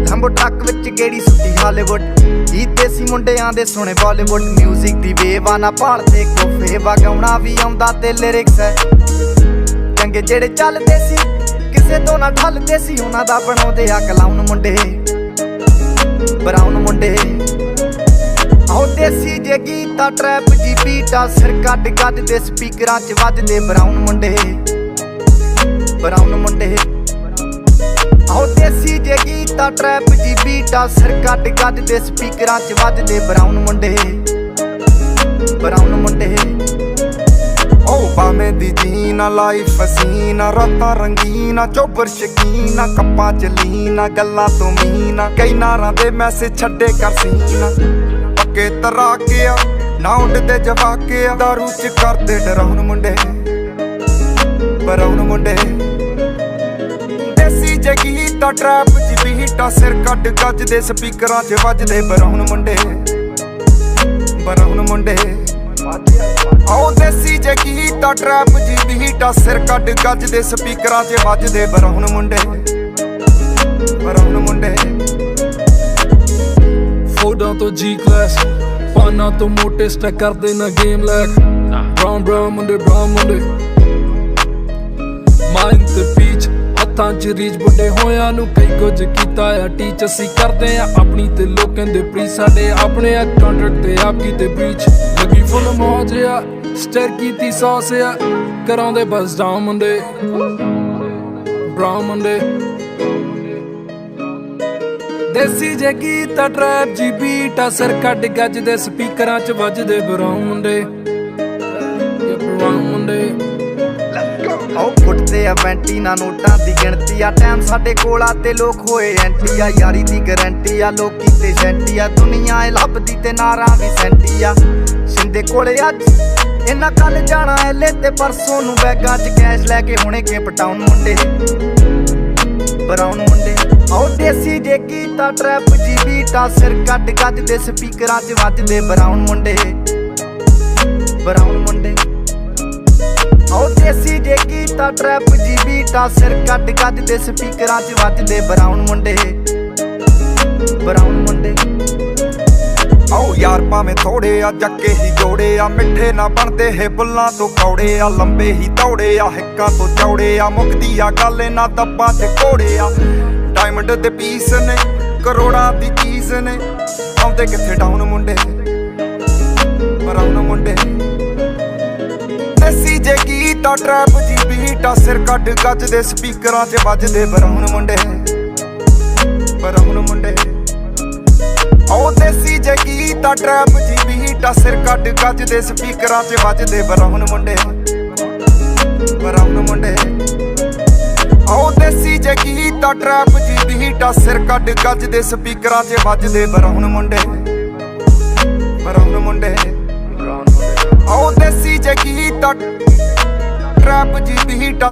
लंबो ट्रक विच गेड़ी सुट्टी हालीवुड ई देसी मुंडियां दे सोने बॉलीवुड म्यूजिक दी वेव ना भालदे कोफे वगाउणा भी आउंदा ते लिरिक्स है चंगे जेड़े चलदे सी किसे तो ना ठलदे सी उन्हां दा बनाउंदे आ क्लाउन मुंडे ब्राउन मुंडे आओ देसी जे गीता ट्रैप जी बीटा सिर कट गजदे स्पीकरां च वजदे ब्राउन मुंडे आओ देसी जे गीता ट्रैप जी बीटा सिर कट गजदे स्पीकरां च वजदे ब्राउन मुंडे ओ बामे दी जीना लाइफ हसीना रातां रंगीना चोबर शकीना कप्पां च लीना गल्लां तो मीना कई नारां दे मैसेज छड्डे कर सीना पक्के तरा के ना उडदे जवाके दारू च करदे डराउन मुंडे ब्राउन मुंडे देसी जे गीता ट्रैप जी बीटा सिर कट गजदे स्पीकरां च वजदे ब्राउन मुंडे आओ देसी जे गीता ट्रैप जी बीटा सिर कट गजदे स्पीकरां च वजदे ब्राउन मुंडे फोडां तो जी क्लास पाना तो मोटे स्टैक करदे ना गेम लैक ब्राउन मुंडे माइंड ते पीच हत्थां च रीच बुड्ढे होयां नूं कई कुछ कीता आ टीच असीं करदे आ अपनी ते लोकां दे प्री साडे अपने आ कंट्रैक्ट ते आप कीते ब्रीच लगी फुल मौज आ स्टेर कीती सॉस आ कराउंदे बस डाउन मुंडे ब्राउन मुंडे देसी जे गीता ट्रैप जी बीटा सिर कट गजदे स्पीकरां च वजदे ब्राउन मुंडे आओ फुटते आ वैंटी ना नोटां दी गिणती आ टाइम साडे कोल आ ते लोक होए एंटी आ यारी दी गारंटी आ लोकी ते शैंटी आ दुनिया ए लभदी ते नारां भी सैंटी आ शिंदे कोले अज इन्ना कल जाना एले ते परसों नूं बैगां च कैश लैके हुणे केप टाउन मुंडे ब्राउन मुंडे आओ देसी जे गीता ट्रैप जी बीटा सिर कट गजदे स्पीकरां च वजदे ब्राउन मुंडे आओ देसी जे गीता ट्रैप जी बीटा सिर कट गजदे स्पीकरां च वजदे ब्राउन मुंडे आओ यार भावें थोड़े आ जक्के ही जोड़े आ मिठे ना बनदे हे बुल्लां तो कौड़े आ लंबे ही दौड़े आ हिक्कां तो चौड़े आ मुकदी आ गल ना दब्बां च घोड़े आ डायमंड दे पीस ने करोड़ां दी चीज ने आउंदे किथे डाउन मुंडे ब्राउन मुंडे देसी जे गीता ट्रैप जी बीटा सिर कट गजदे स्पीकरां च वजदे ब्राउन मुंडे आओ देसी जे गीता ट्रैप जी बीटा सिर कट गजदे स्पीकरां च वजदे ब्राउन मुंडे आओ देसी जे गीता ट्रैप जी बीटा सिर कट गजदे स्पीकरां च वजदे ब्राउन मुंडे आओ देसी जे गीता ट्रैप जी बीटा